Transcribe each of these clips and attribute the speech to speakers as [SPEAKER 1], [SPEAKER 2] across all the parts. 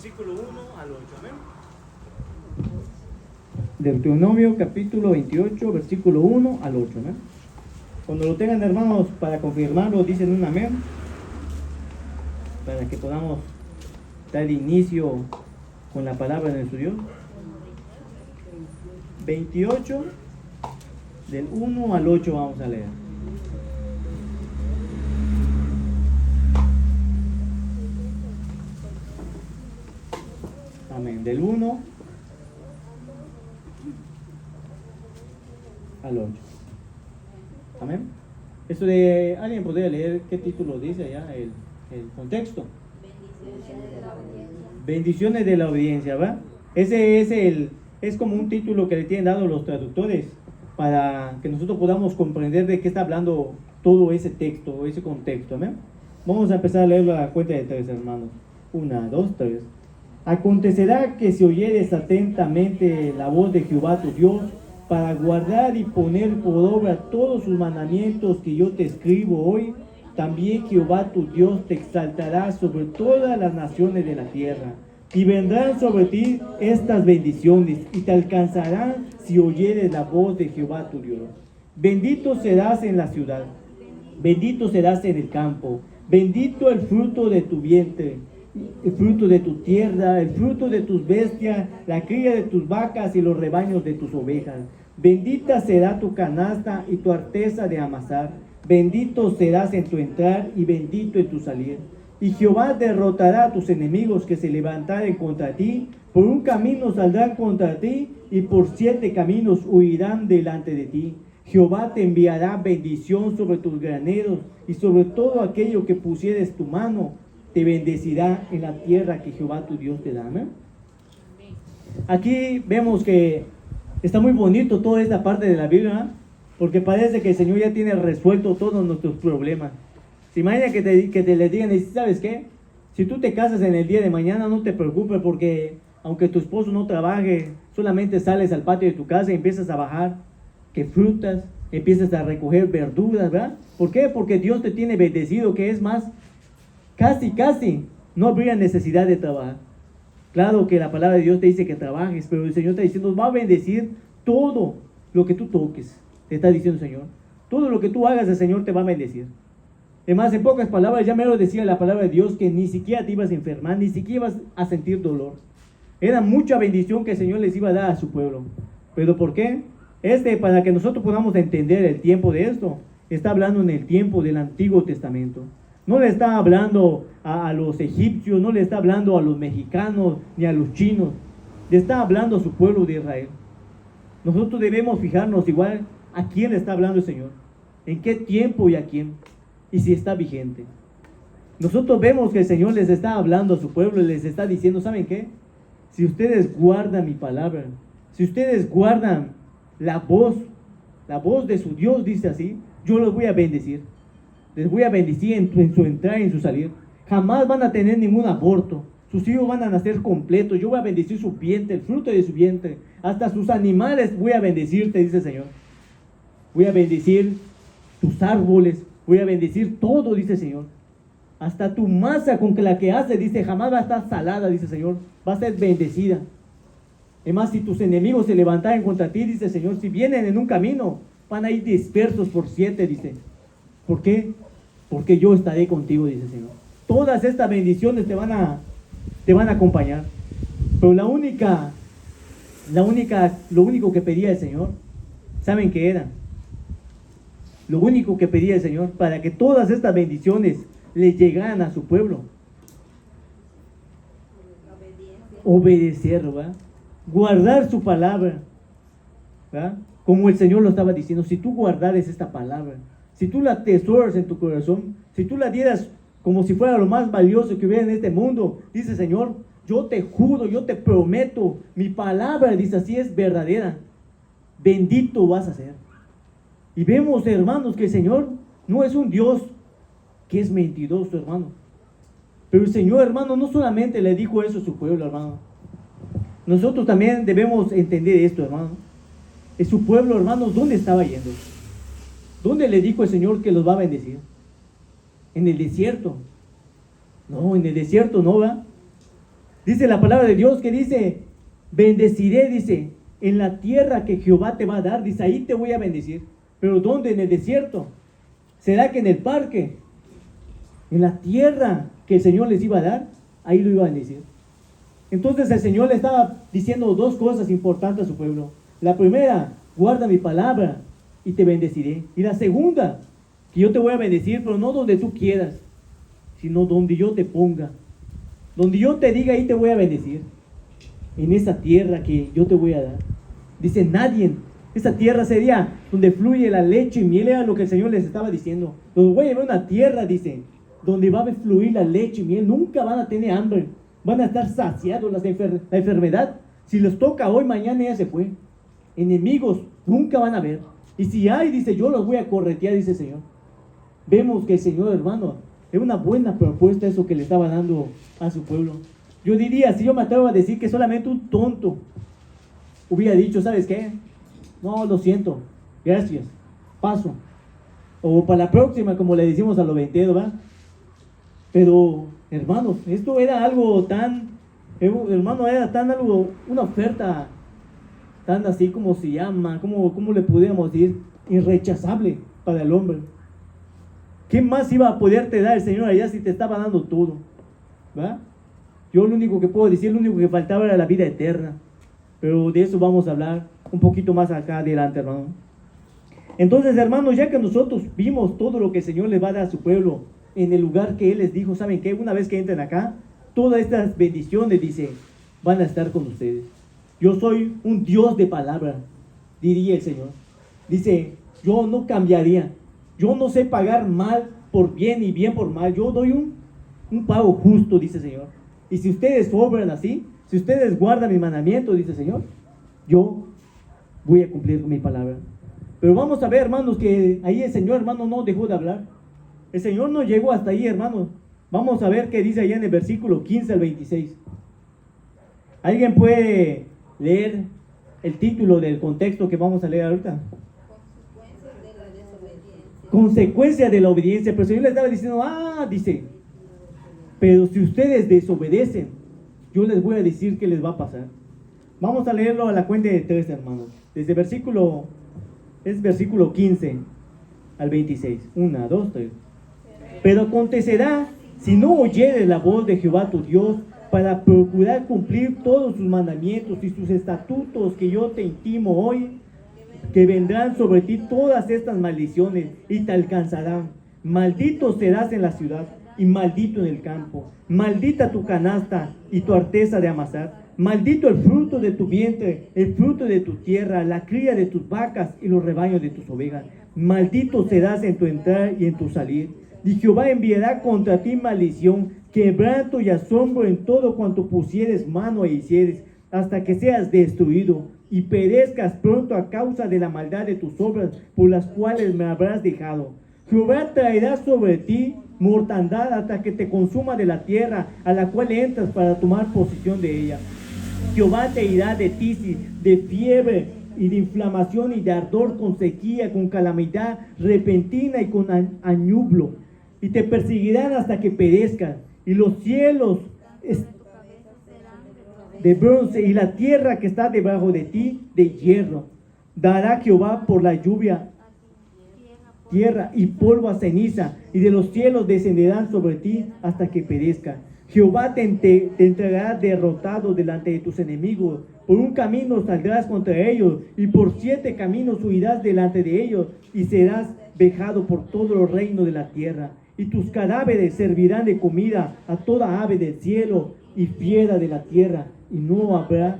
[SPEAKER 1] versículo 1 al 8. Amén.
[SPEAKER 2] Deuteronomio capítulo 28, versículo 1 al 8. ¿No? Cuando lo tengan, hermanos, para confirmarlo, dicen un amén, para que podamos dar inicio con la palabra de nuestro Dios. 28, del 1 al 8 vamos a leer. Amén. Del 1 al 8. Amén. Eso de, ¿alguien podría leer qué título dice allá? El contexto. Bendiciones de la obediencia, ¿va? Ese es como un título que le tienen dado los traductores para que nosotros podamos comprender de qué está hablando todo ese texto, ese contexto. ¿Amén? Vamos a empezar a leerlo a la cuenta de 3, hermanos. 1, 2, 3. Acontecerá que si oyeres atentamente la voz de Jehová tu Dios, para guardar y poner por obra todos sus mandamientos que yo te escribo hoy, también Jehová tu Dios te exaltará sobre todas las naciones de la tierra, y vendrán sobre ti estas bendiciones, y te alcanzarán si oyeres la voz de Jehová tu Dios. Bendito serás en la ciudad, bendito serás en el campo, bendito el fruto de tu vientre, el fruto de tu tierra, el fruto de tus bestias, la cría de tus vacas y los rebaños de tus ovejas. Bendita será tu canasta y tu arteza de amasar. Bendito serás en tu entrar y bendito en tu salir. Y Jehová derrotará a tus enemigos que se levantaren contra ti. Por un camino saldrán contra ti y por 7 caminos huirán delante de ti. Jehová te enviará bendición sobre tus graneros y sobre todo aquello que pusieres tu mano. Te bendecirá en la tierra que Jehová tu Dios te da. ¿No? Aquí vemos que está muy bonito toda esta parte de la Biblia, ¿no? Porque parece que el Señor ya tiene resuelto todos nuestros problemas. Se imagina que te le digan, ¿sabes qué? Si tú te casas en el día de mañana, no te preocupes porque aunque tu esposo no trabaje, solamente sales al patio de tu casa y empiezas a bajar que frutas, empiezas a recoger verduras, ¿verdad? ¿Por qué? Porque Dios te tiene bendecido, que es más, casi, no habría necesidad de trabajar. Claro que la palabra de Dios te dice que trabajes, pero el Señor está diciendo, va a bendecir todo lo que tú toques. Te está diciendo el Señor. Todo lo que tú hagas, el Señor te va a bendecir. Además, en pocas palabras, ya me lo decía la palabra de Dios, que ni siquiera te ibas a enfermar, ni siquiera ibas a sentir dolor. Era mucha bendición que el Señor les iba a dar a su pueblo. ¿Pero por qué? Para que nosotros podamos entender el tiempo de esto, está hablando en el tiempo del Antiguo Testamento. No le está hablando a los egipcios, no le está hablando a los mexicanos, ni a los chinos. Le está hablando a su pueblo de Israel. Nosotros debemos fijarnos igual a quién le está hablando el Señor, en qué tiempo y a quién, y si está vigente. Nosotros vemos que el Señor les está hablando a su pueblo y les está diciendo, ¿saben qué? Si ustedes guardan mi palabra, si ustedes guardan la voz de su Dios, dice así, yo los voy a bendecir. Les voy a bendecir en su entrada y en su salir. Jamás van a tener ningún aborto. Sus hijos van a nacer completos. Yo voy a bendecir su vientre, el fruto de su vientre. Hasta sus animales voy a bendecirte, dice el Señor. Voy a bendecir tus árboles. Voy a bendecir todo, dice el Señor. Hasta tu masa con la que haces, dice, jamás va a estar salada, dice el Señor. Va a ser bendecida. Además, si tus enemigos se levantaren contra ti, dice el Señor, si vienen en un camino, van a ir dispersos por 7, dice. ¿Por qué? Porque yo estaré contigo, dice el Señor. Todas estas bendiciones te van a acompañar. Pero lo único que pedía el Señor, ¿saben qué era? Lo único que pedía el Señor para que todas estas bendiciones le llegaran a su pueblo. Obedecer, ¿verdad? Guardar su palabra, ¿verdad? Como el Señor lo estaba diciendo, si tú guardares esta palabra, si tú la atesoras en tu corazón, si tú la dieras como si fuera lo más valioso que hubiera en este mundo, dice el Señor, yo te juro, yo te prometo, mi palabra, dice así, es verdadera, bendito vas a ser. Y vemos, hermanos, que el Señor no es un Dios que es mentiroso, hermano. Pero el Señor, hermano, no solamente le dijo eso a su pueblo, hermano. Nosotros también debemos entender esto, hermano. Es su pueblo, hermano, ¿dónde estaba yendo? ¿Dónde le dijo el Señor que los va a bendecir? ¿En el desierto? No, en el desierto no, ¿verdad? Dice la palabra de Dios que dice, bendeciré, dice, en la tierra que Jehová te va a dar, dice, ahí te voy a bendecir. ¿Pero dónde? En el desierto. ¿Será que en el parque? En la tierra que el Señor les iba a dar, ahí lo iba a bendecir. Entonces el Señor le estaba diciendo dos cosas importantes a su pueblo. La primera, guarda mi palabra y te bendeciré. Y la segunda, que yo te voy a bendecir, pero no donde tú quieras, sino donde yo te ponga. Donde yo te diga, ahí te voy a bendecir. En esa tierra que yo te voy a dar. Dice, nadie, esa tierra sería donde fluye la leche y miel, era lo que el Señor les estaba diciendo. Los voy a llevar a una tierra, dice, donde va a fluir la leche y miel. Nunca van a tener hambre. Van a estar saciados. La enfermedad, si les toca hoy, mañana ya se fue. Enemigos nunca van a ver. Y si hay, dice, yo los voy a corretear, dice el Señor. Vemos que el Señor, hermano, es una buena propuesta eso que le estaba dando a su pueblo. Yo diría, si yo me atrevo a decir que solamente un tonto hubiera dicho, ¿sabes qué? No, lo siento, gracias, paso. O para la próxima, como le decimos a los 22, ¿va? Pero, hermanos, esto era algo tan, hermano, era tan algo, una oferta tan así como se llama, como le pudiéramos decir, irrechazable para el hombre. ¿Qué más iba a poderte dar el Señor allá si te estaba dando todo? ¿Va? Yo lo único que puedo decir, lo único que faltaba era la vida eterna. Pero de eso vamos a hablar un poquito más acá adelante, hermano. Entonces, hermanos, ya que nosotros vimos todo lo que el Señor les va a dar a su pueblo en el lugar que Él les dijo, ¿saben qué? Una vez que entren acá, todas estas bendiciones, dice, van a estar con ustedes. Yo soy un Dios de palabra, diría el Señor. Dice, yo no cambiaría. Yo no sé pagar mal por bien y bien por mal. Yo doy un pago justo, dice el Señor. Y si ustedes obran así, si ustedes guardan mi mandamiento, dice el Señor, yo voy a cumplir con mi palabra. Pero vamos a ver, hermanos, que ahí el Señor, hermano, no dejó de hablar. El Señor no llegó hasta ahí, hermanos. Vamos a ver qué dice allá en el versículo 15 al 26. ¿Alguien puede leer el título del contexto que vamos a leer ahorita? Consecuencia de la obediencia. Pero el Señor les estaba diciendo, dice, pero si ustedes desobedecen, yo les voy a decir qué les va a pasar. Vamos a leerlo a la cuenta de 3, hermanos. Desde versículo 15 al 26. 1, 2, 3. Pero acontecerá, si no oyeres la voz de Jehová tu Dios, para procurar cumplir todos sus mandamientos y sus estatutos que yo te intimo hoy, que vendrán sobre ti todas estas maldiciones y te alcanzarán. Maldito serás en la ciudad y maldito en el campo. Maldita tu canasta y tu arteza de amasar. Maldito el fruto de tu vientre, el fruto de tu tierra, la cría de tus vacas y los rebaños de tus ovejas. Maldito serás en tu entrar y en tu salir. Y Jehová enviará contra ti maldición, quebranto y asombro en todo cuanto pusieres mano e hicieres, hasta que seas destruido y perezcas pronto a causa de la maldad de tus obras, por las cuales me habrás dejado. Jehová traerá sobre ti mortandad hasta que te consuma de la tierra a la cual entras para tomar posesión de ella. Jehová te irá de tisis, de fiebre y de inflamación y de ardor, con sequía, con calamidad repentina y con añublo, y te perseguirán hasta que perezcan, y los cielos de bronce y la tierra que está debajo de ti de hierro. Dará Jehová por la lluvia tierra y polvo a ceniza, y de los cielos descenderán sobre ti hasta que perezca. Jehová te entregará derrotado delante de tus enemigos. Por un camino saldrás contra ellos, y por 7 caminos huirás delante de ellos, y serás vejado por todo el reino de la tierra. Y tus cadáveres servirán de comida a toda ave del cielo y fiera de la tierra, y no habrá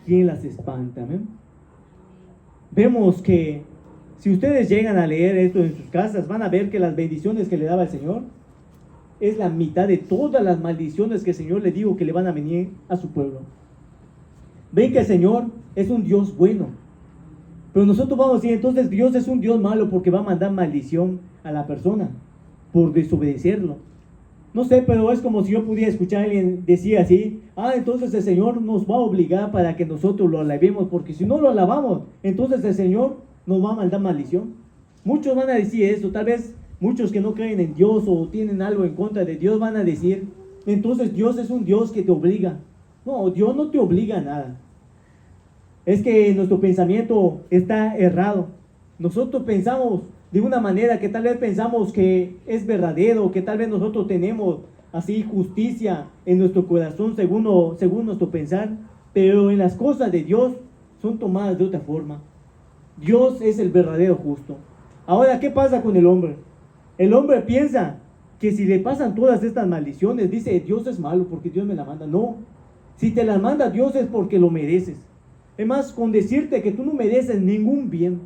[SPEAKER 2] quien las espanta. ¿Amén? Vemos que si ustedes llegan a leer esto en sus casas, van a ver que las bendiciones que le daba el Señor es la mitad de todas las maldiciones que el Señor le dijo que le van a venir a su pueblo. Ven que el Señor es un Dios bueno. Pero nosotros vamos a decir, entonces Dios es un Dios malo porque va a mandar maldición a la persona por desobedecerlo. No sé, pero es como si yo pudiera escuchar a alguien decir así, entonces el Señor nos va a obligar para que nosotros lo alabemos, porque si no lo alabamos, entonces el Señor nos va a mandar maldición. Muchos van a decir eso, tal vez muchos que no creen en Dios o tienen algo en contra de Dios van a decir, entonces Dios es un Dios que te obliga. No, Dios no te obliga a nada. Es que nuestro pensamiento está errado. Nosotros pensamos de una manera que tal vez pensamos que es verdadero, que tal vez nosotros tenemos así justicia en nuestro corazón según nuestro pensar, pero en las cosas de Dios son tomadas de otra forma. Dios es el verdadero justo. Ahora, ¿qué pasa con el hombre? El hombre piensa que si le pasan todas estas maldiciones, dice, Dios es malo porque Dios me la manda. No, si te la manda Dios es porque lo mereces. Es más, con decirte que tú no mereces ningún bien.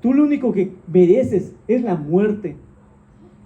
[SPEAKER 2] Tú lo único que mereces es la muerte.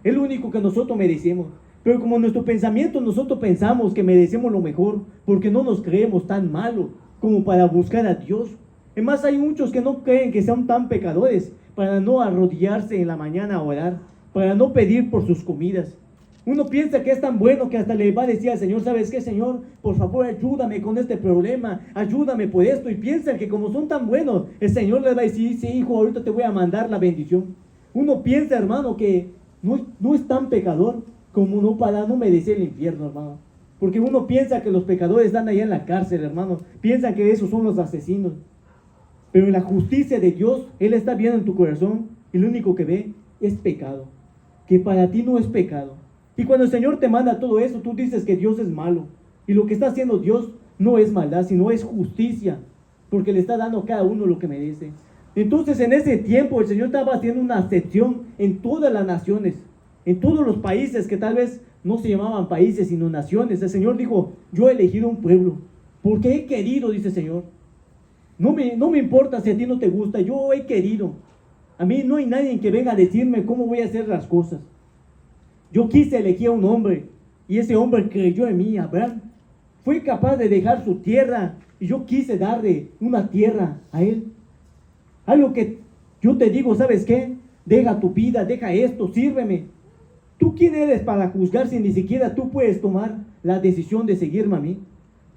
[SPEAKER 2] Es lo único que nosotros merecemos. Pero como en nuestro pensamiento nosotros pensamos que merecemos lo mejor, porque no nos creemos tan malos como para buscar a Dios. Es más, hay muchos que no creen que sean tan pecadores para no arrodillarse en la mañana a orar, para no pedir por sus comidas. Uno piensa que es tan bueno que hasta le va a decir al Señor, ¿sabes qué, Señor? Por favor, ayúdame con este problema, ayúdame por esto. Y piensan que como son tan buenos, el Señor les va a decir, sí, hijo, ahorita te voy a mandar la bendición. Uno piensa, hermano, que no es tan pecador como no para no merecer el infierno, hermano. Porque uno piensa que los pecadores están allá en la cárcel, hermano. Piensan que esos son los asesinos. Pero en la justicia de Dios, Él está viendo en tu corazón y lo único que ve es pecado. Que para ti no es pecado. Y cuando el Señor te manda todo eso, tú dices que Dios es malo. Y lo que está haciendo Dios no es maldad, sino es justicia. Porque le está dando a cada uno lo que merece. Entonces en ese tiempo el Señor estaba haciendo una excepción en todas las naciones. En todos los países que tal vez no se llamaban países, sino naciones. El Señor dijo, yo he elegido un pueblo. Porque he querido, dice el Señor. No me importa si a ti no te gusta, yo he querido. A mí no hay nadie que venga a decirme cómo voy a hacer las cosas. Yo quise elegir a un hombre y ese hombre creyó en mí, Abraham. Fue capaz de dejar su tierra y yo quise darle una tierra a él. Algo que yo te digo, ¿sabes qué? Deja tu vida, deja esto, sírveme. ¿Tú quién eres para juzgar si ni siquiera tú puedes tomar la decisión de seguirme a mí?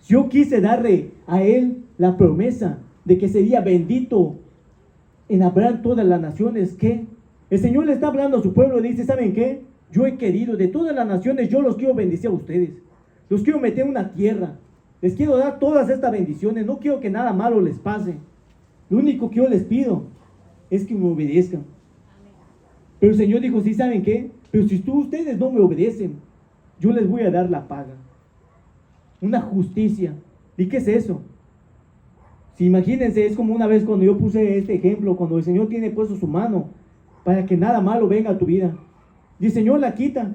[SPEAKER 2] Yo quise darle a él la promesa de que sería bendito en Abraham todas las naciones. ¿Qué? El Señor le está hablando a su pueblo y dice, ¿saben qué? Yo he querido de todas las naciones, yo los quiero bendecir a ustedes. Los quiero meter en una tierra. Les quiero dar todas estas bendiciones. No quiero que nada malo les pase. Lo único que yo les pido es que me obedezcan. Pero el Señor dijo, ¿sí saben qué? Pero si ustedes no me obedecen, yo les voy a dar la paga. Una justicia. ¿Y qué es eso? Si imagínense, es como una vez cuando yo puse este ejemplo, cuando el Señor tiene puesto su mano para que nada malo venga a tu vida. Y el Señor la quita.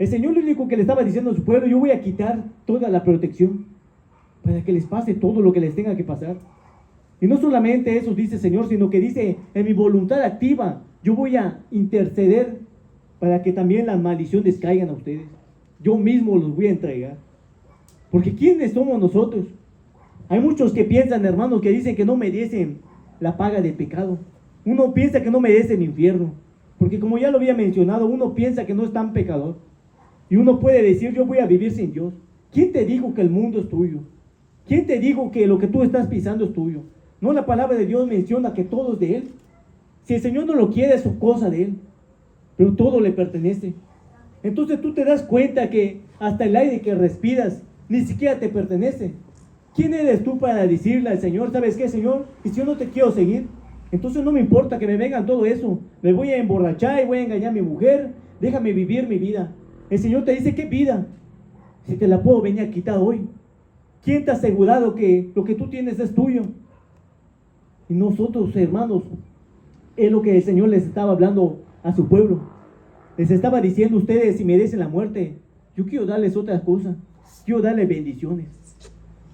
[SPEAKER 2] El Señor lo único que le estaba diciendo a su pueblo, yo voy a quitar toda la protección para que les pase todo lo que les tenga que pasar. Y no solamente eso dice el Señor, sino que dice, en mi voluntad activa, yo voy a interceder para que también las maldiciones caigan a ustedes. Yo mismo los voy a entregar. Porque ¿quiénes somos nosotros? Hay muchos que piensan, hermanos, que dicen que no merecen la paga del pecado. Uno piensa que no merece el infierno. Porque como ya lo había mencionado, uno piensa que no es tan pecador. Y uno puede decir, yo voy a vivir sin Dios. ¿Quién te dijo que el mundo es tuyo? ¿Quién te dijo que lo que tú estás pisando es tuyo? No, la palabra de Dios menciona que todo es de Él. Si el Señor no lo quiere, es su cosa de Él. Pero todo le pertenece. Entonces tú te das cuenta que hasta el aire que respiras ni siquiera te pertenece. ¿Quién eres tú para decirle al Señor, ¿sabes qué, Señor? Y si yo no te quiero seguir, entonces no me importa que me vengan todo eso. Me voy a emborrachar y voy a engañar a mi mujer. Déjame vivir mi vida. El Señor te dice, ¿qué vida? Si te la puedo venir a quitar hoy. ¿Quién te ha asegurado que lo que tú tienes es tuyo? Y nosotros, hermanos, es lo que el Señor les estaba hablando a su pueblo. Les estaba diciendo, ustedes si merecen la muerte, yo quiero darles otras cosas. Quiero darles bendiciones.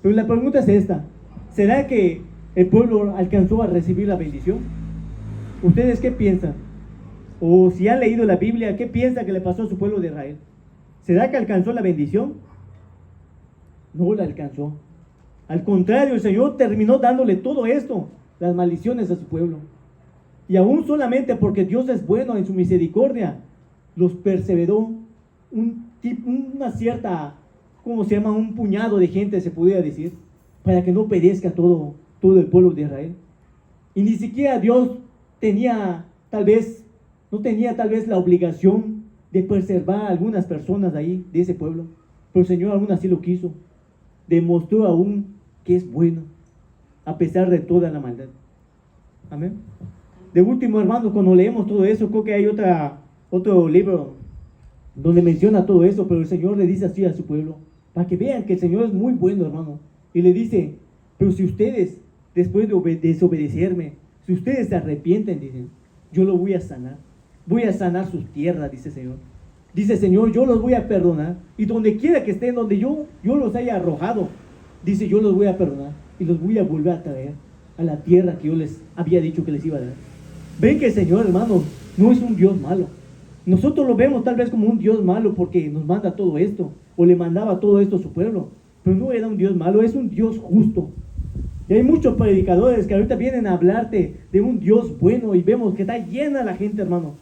[SPEAKER 2] Pero la pregunta es esta. ¿Será que el pueblo alcanzó a recibir la bendición? ¿Ustedes qué piensan? O si han leído la Biblia, ¿qué piensan que le pasó a su pueblo de Israel? ¿Será que alcanzó la bendición? No la alcanzó. Al contrario, el Señor terminó dándole todo esto, las maldiciones a su pueblo. Y aún solamente porque Dios es bueno en su misericordia, los perseveró una cierta, ¿cómo se llama? Un puñado de gente, se podría decir, para que no perezca todo el pueblo de Israel. Y ni siquiera Dios no tenía tal vez la obligación de preservar a algunas personas de ahí, de ese pueblo. Pero el Señor aún así lo quiso. demostró aún que es bueno, a pesar de toda la maldad. Amén. De último, hermano, cuando leemos todo eso, creo que hay otro libro donde menciona todo eso, pero el Señor le dice así a su pueblo, para que vean que el Señor es muy bueno, hermano. Y le dice, pero si ustedes, después de desobedecerme, si ustedes se arrepienten, dicen, yo lo voy a sanar. Voy a sanar sus tierras, dice el Señor. Dice, Señor, yo los voy a perdonar. Y donde quiera que estén, donde yo los haya arrojado, dice, yo los voy a perdonar. Y los voy a volver a traer a la tierra que yo les había dicho que les iba a dar. Ven que el Señor, hermano, no es un Dios malo. Nosotros lo vemos tal vez como un Dios malo porque nos manda todo esto, o le mandaba todo esto a su pueblo. Pero no era un Dios malo, es un Dios justo. Y hay muchos predicadores que ahorita vienen a hablarte de un Dios bueno y vemos que está llena la gente, hermano.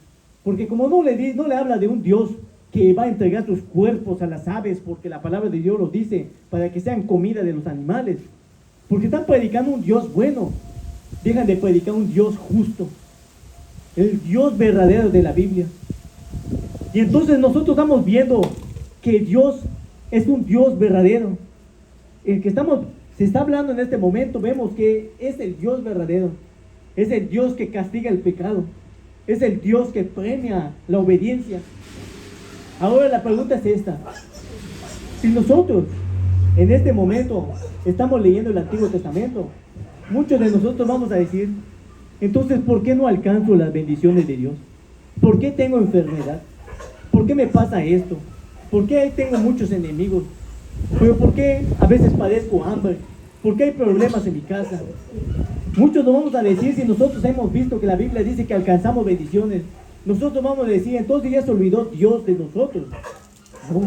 [SPEAKER 2] Porque como no le habla de un Dios que va a entregar sus cuerpos a las aves, porque la palabra de Dios los dice, para que sean comida de los animales. Porque están predicando un Dios bueno. Dejan de predicar un Dios justo. El Dios verdadero de la Biblia. Y entonces nosotros estamos viendo que Dios es un Dios verdadero. El que se está hablando en este momento, vemos que es el Dios verdadero. Es el Dios que castiga el pecado. Es el Dios que premia la obediencia. Ahora la pregunta es esta. Si nosotros en este momento estamos leyendo el Antiguo Testamento, muchos de nosotros vamos a decir, entonces, ¿por qué no alcanzo las bendiciones de Dios? ¿Por qué tengo enfermedad? ¿Por qué me pasa esto? ¿Por qué tengo muchos enemigos? ¿Pero por qué a veces padezco hambre? ¿Por qué hay problemas en mi casa? Muchos nos vamos a decir, si nosotros hemos visto que la Biblia dice que alcanzamos bendiciones, nosotros vamos a decir, entonces ya se olvidó Dios de nosotros. No.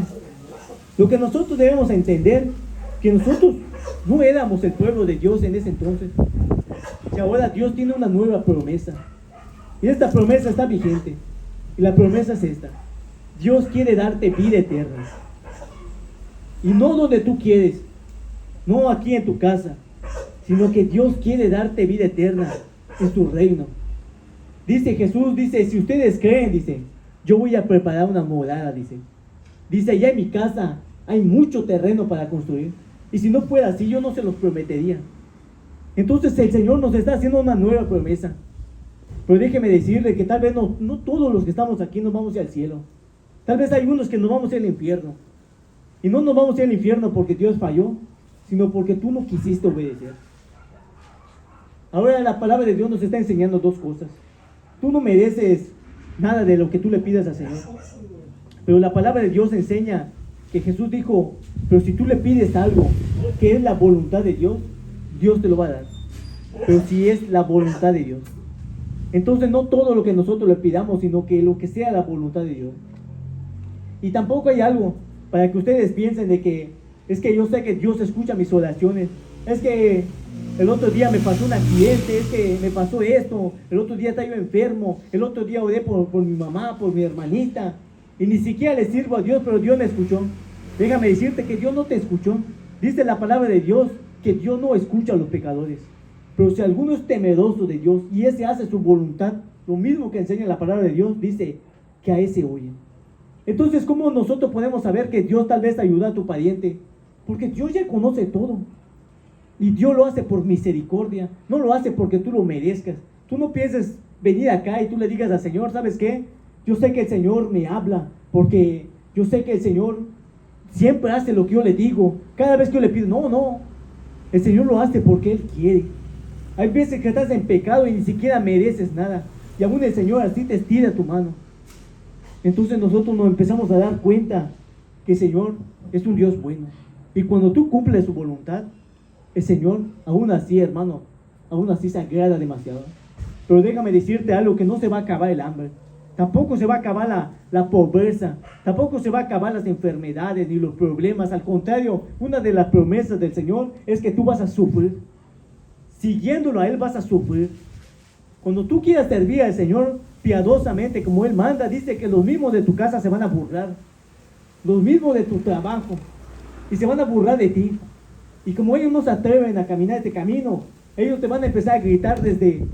[SPEAKER 2] Lo que nosotros debemos entender, que nosotros no éramos el pueblo de Dios en ese entonces. Y ahora Dios tiene una nueva promesa. Y esta promesa está vigente. Y la promesa es esta. Dios quiere darte vida eterna. Y no donde tú quieres. No aquí en tu casa. Sino que Dios quiere darte vida eterna en su reino. Dice Jesús, dice, si ustedes creen, dice, yo voy a preparar una morada, dice. Dice, allá en mi casa hay mucho terreno para construir. Y si no fuera así, yo no se los prometería. Entonces el Señor nos está haciendo una nueva promesa. Pero déjeme decirle que tal vez no todos los que estamos aquí nos vamos a ir al cielo. Tal vez hay unos que nos vamos a ir al infierno. Y no nos vamos a ir al infierno porque Dios falló, sino porque tú no quisiste obedecer. Ahora la palabra de Dios nos está enseñando dos cosas. Tú no mereces nada de lo que tú le pidas al Señor. Pero la palabra de Dios enseña que Jesús dijo, pero si tú le pides algo que es la voluntad de Dios, Dios te lo va a dar. Pero si es la voluntad de Dios. Entonces no todo lo que nosotros le pidamos, sino que lo que sea la voluntad de Dios. Y tampoco hay algo para que ustedes piensen de que es que yo sé que Dios escucha mis oraciones. Es que el otro día me pasó un accidente, es que me pasó esto, el otro día estaba yo enfermo, el otro día oré por mi mamá, por mi hermanita, y ni siquiera le sirvo a Dios, pero Dios me escuchó. Déjame decirte que Dios no te escuchó. Dice la palabra de Dios que Dios no escucha a los pecadores. Pero si alguno es temeroso de Dios y ese hace su voluntad, lo mismo que enseña la palabra de Dios, dice que a ese oye. Entonces, ¿cómo nosotros podemos saber que Dios tal vez ayuda a tu pariente? Porque Dios ya conoce todo. Y Dios lo hace por misericordia, no lo hace porque tú lo merezcas. Tú no pienses venir acá y tú le digas al Señor, ¿sabes qué? Yo sé que el Señor me habla, porque yo sé que el Señor siempre hace lo que yo le digo. Cada vez que yo le pido, no. El Señor lo hace porque Él quiere. Hay veces que estás en pecado y ni siquiera mereces nada. Y aún el Señor así te estira tu mano. Entonces nosotros nos empezamos a dar cuenta que el Señor es un Dios bueno. Y cuando tú cumples su voluntad, el Señor, aún así, hermano, aún así se agrada demasiado. Pero déjame decirte algo, que no se va a acabar el hambre. Tampoco se va a acabar la pobreza. Tampoco se va a acabar las enfermedades ni los problemas. Al contrario, una de las promesas del Señor es que tú vas a sufrir. Siguiéndolo a Él vas a sufrir. Cuando tú quieras servir al Señor piadosamente como Él manda, dice que los mismos de tu casa se van a burlar. Los mismos de tu trabajo. Y se van a burlar de ti. Y como ellos no se atreven a caminar este camino, ellos te van a empezar a gritar desde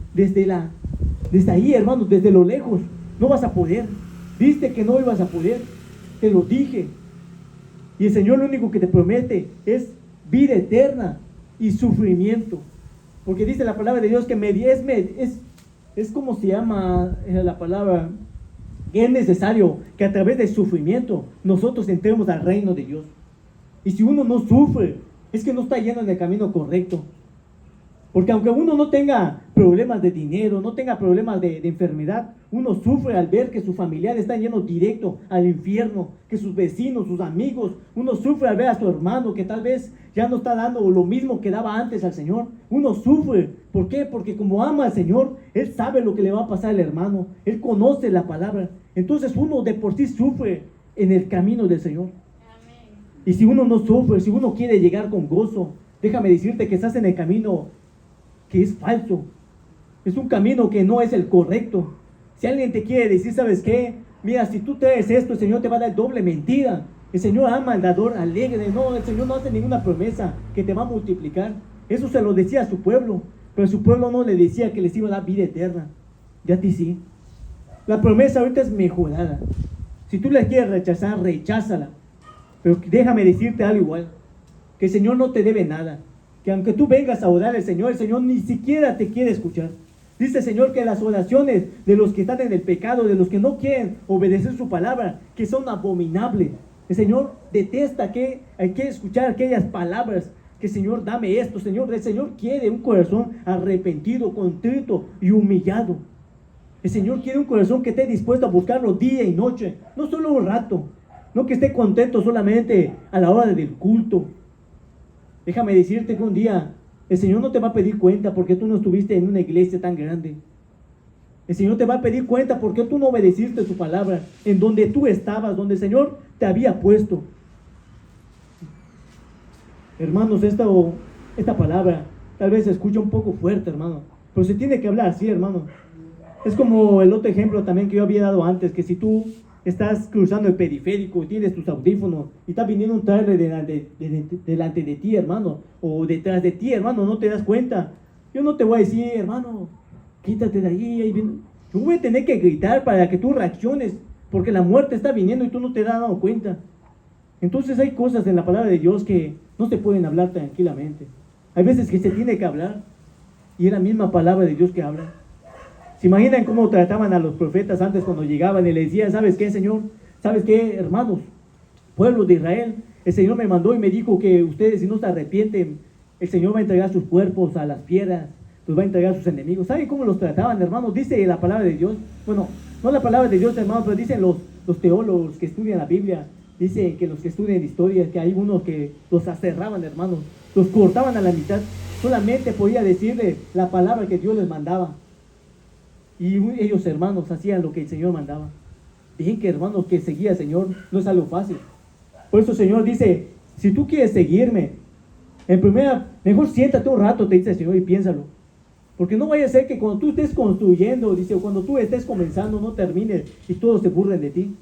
[SPEAKER 2] ahí, hermanos, desde lo lejos. No vas a poder. Viste que no ibas a poder. Te lo dije. Y el Señor lo único que te promete es vida eterna y sufrimiento. Porque dice la palabra de Dios que es como se llama la palabra, que es necesario que a través del sufrimiento nosotros entremos al reino de Dios. Y si uno no sufre, es que no está yendo en el camino correcto. Porque aunque uno no tenga problemas de dinero, no tenga problemas de enfermedad, uno sufre al ver que sus familiares están yendo directo al infierno, que sus vecinos, sus amigos, uno sufre al ver a su hermano que tal vez ya no está dando lo mismo que daba antes al Señor. Uno sufre. ¿Por qué? Porque como ama al Señor, Él sabe lo que le va a pasar al hermano. Él conoce la palabra. Entonces uno de por sí sufre en el camino del Señor. Amén. Y si uno no sufre, si uno quiere llegar con gozo, déjame decirte que estás en el camino que es falso. Es un camino que no es el correcto. Si alguien te quiere decir, ¿sabes qué? Mira, si tú traes esto, el Señor te va a dar doble mentira. El Señor ama al dador alegre. No, el Señor no hace ninguna promesa que te va a multiplicar. Eso se lo decía a su pueblo, pero su pueblo no le decía que les iba a dar vida eterna. Y a ti sí. La promesa ahorita es mejorada. Si tú la quieres rechazar, recházala. Pero déjame decirte algo igual, que el Señor no te debe nada. Que aunque tú vengas a orar al Señor, el Señor ni siquiera te quiere escuchar. Dice el Señor que las oraciones de los que están en el pecado, de los que no quieren obedecer su palabra, que son abominables. El Señor detesta que hay que escuchar aquellas palabras que Señor, dame esto, Señor. El Señor quiere un corazón arrepentido, contrito y humillado. El Señor quiere un corazón que esté dispuesto a buscarlo día y noche, no solo un rato, no que esté contento solamente a la hora del culto. Déjame decirte que un día el Señor no te va a pedir cuenta porque tú no estuviste en una iglesia tan grande. El Señor te va a pedir cuenta porque tú no obedeciste su palabra en donde tú estabas, donde el Señor te había puesto. Hermanos, esta palabra tal vez se escucha un poco fuerte, hermano, pero se tiene que hablar así, hermano. Es como el otro ejemplo también que yo había dado antes, que si tú estás cruzando el periférico, tienes tus audífonos y está viniendo un trailer delante de ti, hermano, o detrás de ti, hermano, no te das cuenta. Yo no te voy a decir, hermano, quítate de ahí. Yo voy a tener que gritar para que tú reacciones, porque la muerte está viniendo y tú no te has dado cuenta. Entonces hay cosas en la palabra de Dios que no se pueden hablar tranquilamente. Hay veces que se tiene que hablar y es la misma palabra de Dios que habla. ¿Se imaginan cómo trataban a los profetas antes cuando llegaban y le decían, ¿sabes qué, Señor? ¿Sabes qué, hermanos? Pueblo de Israel, el Señor me mandó y me dijo que ustedes, si no se arrepienten, el Señor va a entregar sus cuerpos a las piedras, los va a entregar a sus enemigos. ¿Saben cómo los trataban, hermanos? Dice la palabra de Dios. Bueno, no la palabra de Dios, hermanos, pero dicen los teólogos que estudian la Biblia, dicen que los que estudian historia, que hay unos que los aserraban, hermanos, los cortaban a la mitad. Solamente podía decirle la palabra que Dios les mandaba. Y ellos, hermanos, hacían lo que el Señor mandaba. Bien que, hermanos, que seguía al Señor no es algo fácil. Por eso el Señor dice, si tú quieres seguirme, mejor siéntate un rato, te dice el Señor, y piénsalo. Porque no vaya a ser que cuando tú estés construyendo, dice, o cuando tú estés comenzando, no termines y todos se burlen de ti.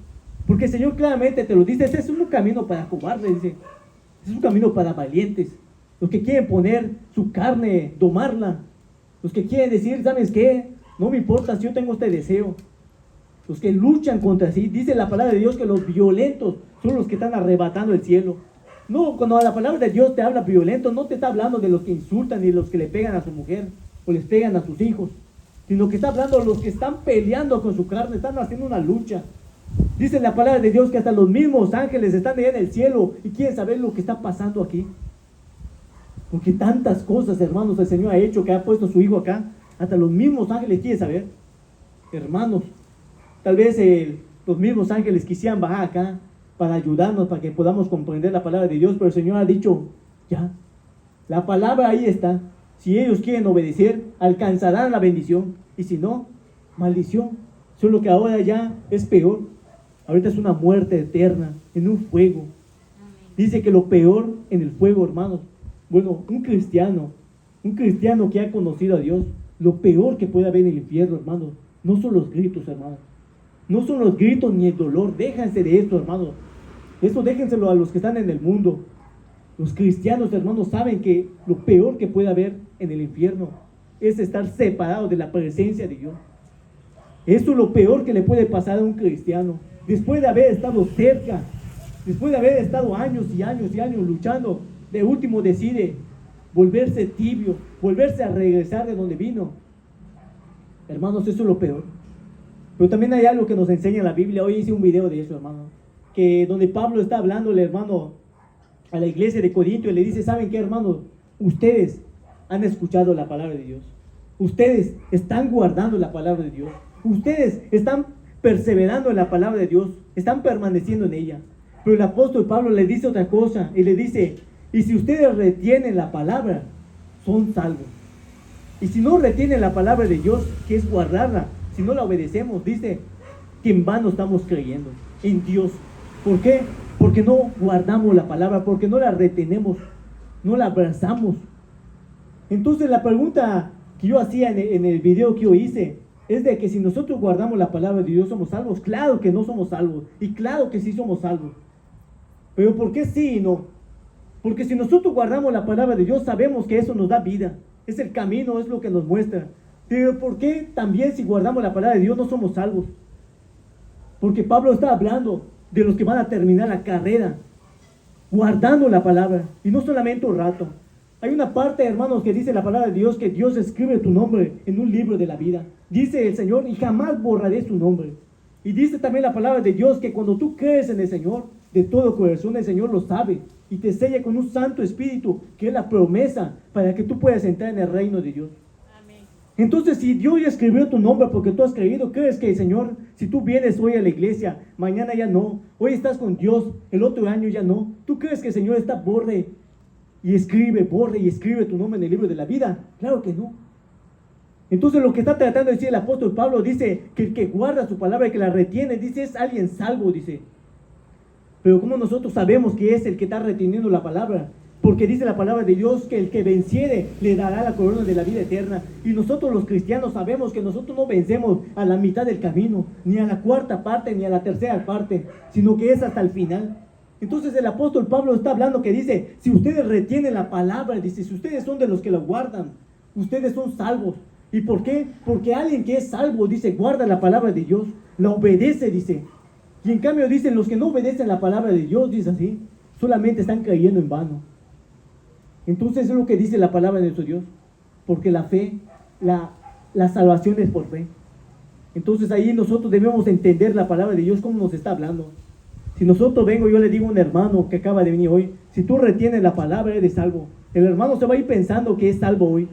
[SPEAKER 2] Porque el Señor claramente te lo dice, ese es un camino para cobardes, dice. Es un camino para valientes. Los que quieren poner su carne, domarla. Los que quieren decir, ¿sabes qué? No me importa si yo tengo este deseo. Los que luchan contra sí. Dice la palabra de Dios que los violentos son los que están arrebatando el cielo. No, cuando la palabra de Dios te habla violento, no te está hablando de los que insultan ni de los que le pegan a su mujer o les pegan a sus hijos, sino que está hablando de los que están peleando con su carne, están haciendo una lucha. Dice la palabra de Dios que hasta los mismos ángeles están allá en el cielo y quieren saber lo que está pasando aquí. Porque tantas cosas, hermanos, el Señor ha hecho, que ha puesto a su Hijo acá. Hasta los mismos ángeles quieren saber. Hermanos, tal vez los mismos ángeles quisieran bajar acá para ayudarnos, para que podamos comprender la palabra de Dios, pero el Señor ha dicho, ya, la palabra ahí está. Si ellos quieren obedecer, alcanzarán la bendición, y si no, maldición. Solo que ahora ya es peor. Ahorita es una muerte eterna en un fuego. Dice que lo peor en el fuego, hermanos. Bueno, un cristiano que ha conocido a Dios, lo peor que puede haber en el infierno, hermanos, no son los gritos, hermanos. No son los gritos ni el dolor. Déjense de esto, hermanos. Esto déjenselo a los que están en el mundo. Los cristianos, hermanos, saben que lo peor que puede haber en el infierno es estar separados de la presencia de Dios. Eso es lo peor que le puede pasar a un cristiano. Después de haber estado cerca, después de haber estado años y años y años luchando, de último decide volverse tibio, volverse a regresar de donde vino. Hermanos, eso es lo peor. Pero también hay algo que nos enseña la Biblia. Hoy hice un video de eso, hermano, que donde Pablo está hablándole, hermano, a la iglesia de Corinto y le dice: ¿saben qué, hermanos? Ustedes han escuchado la palabra de Dios. Ustedes están guardando la palabra de Dios. Ustedes están perseverando en la palabra de Dios. Están permaneciendo en ella. Pero el apóstol Pablo le dice otra cosa y le dice: y si ustedes retienen la palabra, son salvos. Y si no retienen la palabra de Dios, que es guardarla, si no la obedecemos, dice que en vano estamos creyendo en Dios. ¿Por qué? Porque no guardamos la palabra, porque no la retenemos, no la abrazamos. Entonces la pregunta que yo hacía en el video que yo hice es de que si nosotros guardamos la palabra de Dios, ¿somos salvos? Claro que no somos salvos, y claro que sí somos salvos. Pero ¿por qué sí y no? Porque si nosotros guardamos la palabra de Dios, sabemos que eso nos da vida, es el camino, es lo que nos muestra. Pero ¿por qué también si guardamos la palabra de Dios no somos salvos? Porque Pablo está hablando de los que van a terminar la carrera guardando la palabra, y no solamente un rato. Hay una parte, hermanos, que dice la palabra de Dios, que Dios escribe tu nombre en un libro de la vida. Dice el Señor: y jamás borraré su nombre. Y dice también la palabra de Dios que cuando tú crees en el Señor de todo corazón, el Señor lo sabe y te sella con un Santo Espíritu, que es la promesa para que tú puedas entrar en el reino de Dios. Amén. Entonces, si Dios ya escribió tu nombre porque tú has creído, ¿crees que el Señor, si tú vienes hoy a la iglesia, mañana ya no, hoy estás con Dios, el otro año ya no? ¿Tú crees que el Señor está borre y escribe tu nombre en el libro de la vida? Claro que no. Entonces lo que está tratando de decir el apóstol Pablo, dice que el que guarda su palabra y que la retiene, dice, es alguien salvo, dice. Pero ¿cómo nosotros sabemos que es el que está reteniendo la palabra? Porque dice la palabra de Dios que el que venciere le dará la corona de la vida eterna. Y nosotros los cristianos sabemos que nosotros no vencemos a la mitad del camino, ni a la cuarta parte, ni a la tercera parte, sino que es hasta el final. Entonces el apóstol Pablo está hablando que dice: si ustedes retienen la palabra, dice, si ustedes son de los que la guardan, ustedes son salvos. ¿Y por qué? Porque alguien que es salvo, dice, guarda la palabra de Dios, la obedece, dice. Y en cambio dicen, los que no obedecen la palabra de Dios, dice así, solamente están creyendo en vano. Entonces es lo que dice la palabra de nuestro Dios, porque la fe, la salvación es por fe. Entonces ahí nosotros debemos entender la palabra de Dios, cómo nos está hablando. Si nosotros yo le digo a un hermano que acaba de venir hoy, si tú retienes la palabra, eres salvo. El hermano se va a ir pensando que es salvo hoy.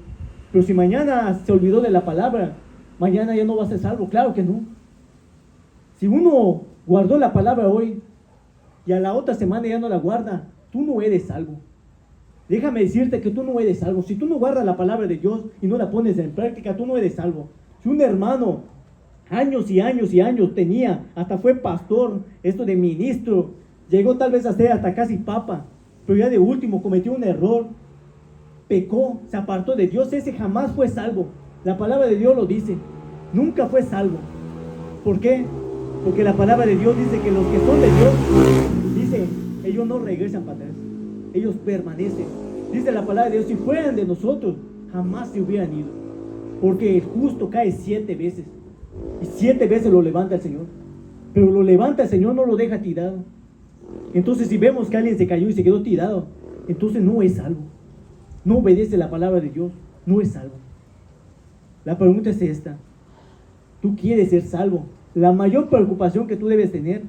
[SPEAKER 2] Pero si mañana se olvidó de la palabra, mañana ya no va a ser salvo. Claro que no. Si uno guardó la palabra hoy y a la otra semana ya no la guarda, tú no eres salvo. Déjame decirte que tú no eres salvo. Si tú no guardas la palabra de Dios y no la pones en práctica, tú no eres salvo. Si un hermano años y años y años tenía, hasta fue pastor, esto de ministro, llegó tal vez a ser hasta casi papa, pero ya de último cometió un error, pecó, se apartó de Dios, ese jamás fue salvo. La palabra de Dios lo dice, nunca fue salvo. ¿Por qué? Porque la palabra de Dios dice que los que son de Dios, dice, ellos no regresan para atrás, ellos permanecen. Dice la palabra de Dios, si fueran de nosotros, jamás se hubieran ido, porque el justo cae 7 veces y 7 veces lo levanta el Señor, pero lo levanta el Señor, no lo deja tirado. Entonces si vemos que alguien se cayó y se quedó tirado, entonces no es salvo, no obedece la palabra de Dios, no es salvo. La pregunta es esta: ¿tú quieres ser salvo? La mayor preocupación que tú debes tener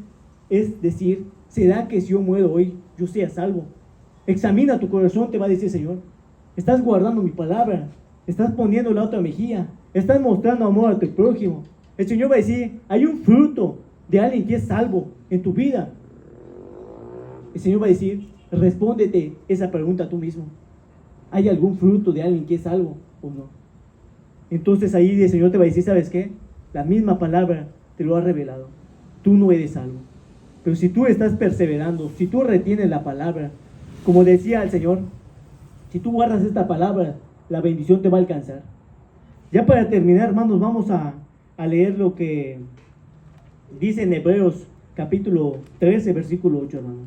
[SPEAKER 2] es decir, ¿será que si yo muero hoy, yo sea salvo? Examina tu corazón, te va a decir Señor, ¿estás guardando mi palabra? ¿Estás poniendo la otra mejilla? ¿Estás mostrando amor a tu prójimo? El Señor va a decir, hay un fruto de alguien que es salvo en tu vida. El Señor va a decir, respóndete esa pregunta tú mismo. ¿Hay algún fruto de alguien que es salvo o no? Entonces ahí el Señor te va a decir, ¿sabes qué? La misma palabra te lo ha revelado. Tú no eres salvo. Pero si tú estás perseverando, si tú retienes la palabra, como decía el Señor, si tú guardas esta palabra, la bendición te va a alcanzar. Ya para terminar, hermanos, vamos a leer lo que dice en Hebreos capítulo 13, versículo 8, hermano.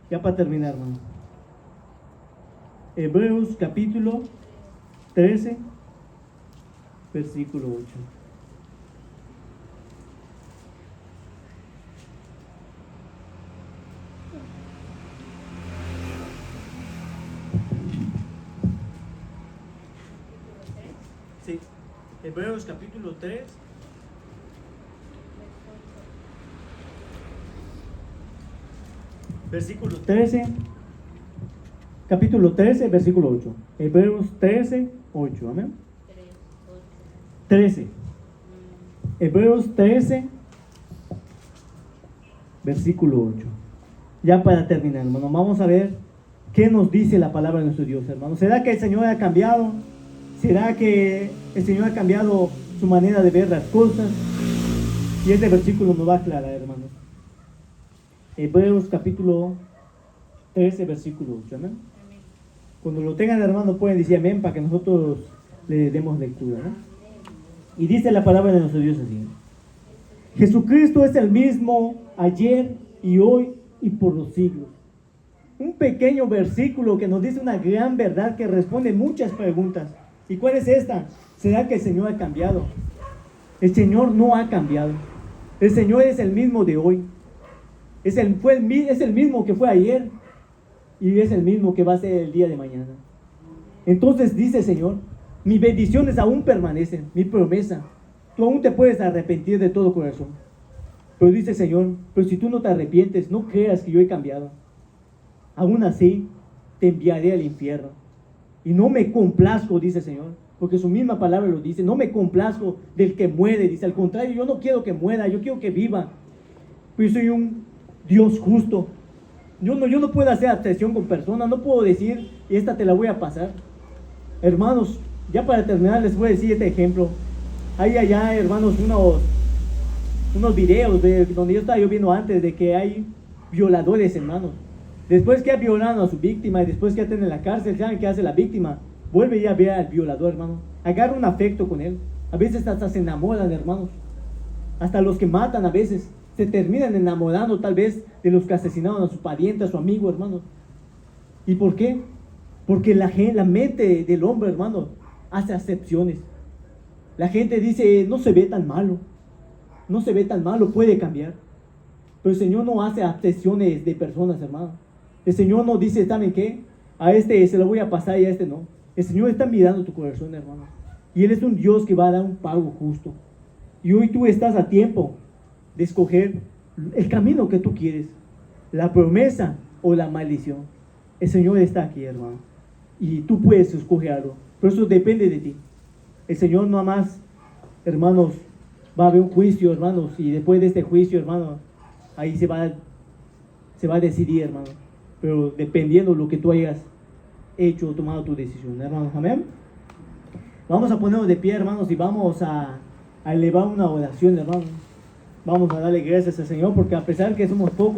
[SPEAKER 2] Ya para terminar, hermano. Hebreos capítulo 13, versículo 8. Sí. Hebreos capítulo 3. Versículo 13. Capítulo 13, versículo 8. Hebreos 13, 8. Amén. 13. Hebreos 13, versículo 8. Ya para terminar, hermano, vamos a ver qué nos dice la palabra de nuestro Dios, hermano. ¿Será que el Señor ha cambiado? ¿Será que el Señor ha cambiado su manera de ver las cosas? Y este versículo nos va a aclarar, hermanos. Hebreos capítulo 13, versículo 8. Amén. Cuando lo tengan, hermano, pueden decir amén para que nosotros le demos lectura, ¿no? Y dice la palabra de nuestro Dios así: Jesucristo es el mismo ayer y hoy y por los siglos. Un pequeño versículo que nos dice una gran verdad que responde muchas preguntas. ¿Y cuál es esta? ¿Será que el Señor ha cambiado? El Señor no ha cambiado. El Señor es el mismo de hoy. Es el mismo que fue ayer y es el mismo que va a ser el día de mañana. Entonces dice el Señor: mis bendiciones aún permanecen, mi promesa. Tú aún te puedes arrepentir de todo corazón. Pero dice el Señor: pero si tú no te arrepientes, no creas que yo he cambiado. Aún así, te enviaré al infierno. Y no me complazco, dice el Señor, porque su misma palabra lo dice: no me complazco del que muere. Dice, al contrario, yo no quiero que muera, yo quiero que viva. Pues soy un Dios justo. Yo no puedo hacer acepción con personas, no puedo decir, y esta te la voy a pasar. Hermanos, ya para terminar les voy a decir este ejemplo. Hay allá, hermanos, unos videos donde yo estaba viendo antes, de que hay violadores, hermanos. Después que ha violado a su víctima y después que estén en la cárcel, ¿saben qué hace la víctima? Vuelve ya a ver al violador, hermano. Agarra un afecto con él. A veces hasta se enamoran, hermanos. Hasta los que matan a veces se terminan enamorando tal vez de los que asesinaron a su pariente, a su amigo, hermano. ¿Y por qué? Porque la mente del hombre, hermano, hace acepciones. La gente dice, no se ve tan malo. No se ve tan malo, puede cambiar. Pero el Señor no hace acepciones de personas, hermano. El Señor no dice, ¿saben qué? A este se lo voy a pasar y a este no. El Señor está mirando tu corazón, hermano. Y Él es un Dios que va a dar un pago justo. Y hoy tú estás a tiempo de escoger el camino que tú quieres, la promesa o la maldición. El Señor está aquí, hermano, y tú puedes escoger algo, pero eso depende de ti. El Señor no más, hermanos, va a haber un juicio, hermanos, y después de este juicio, hermano, ahí se va a decidir, hermano, pero dependiendo de lo que tú hayas hecho o tomado tu decisión, hermanos. Amén. Vamos a ponernos de pie, hermanos, y vamos a elevar una oración, hermanos. Vamos a darle gracias al Señor, porque a pesar que somos pocos,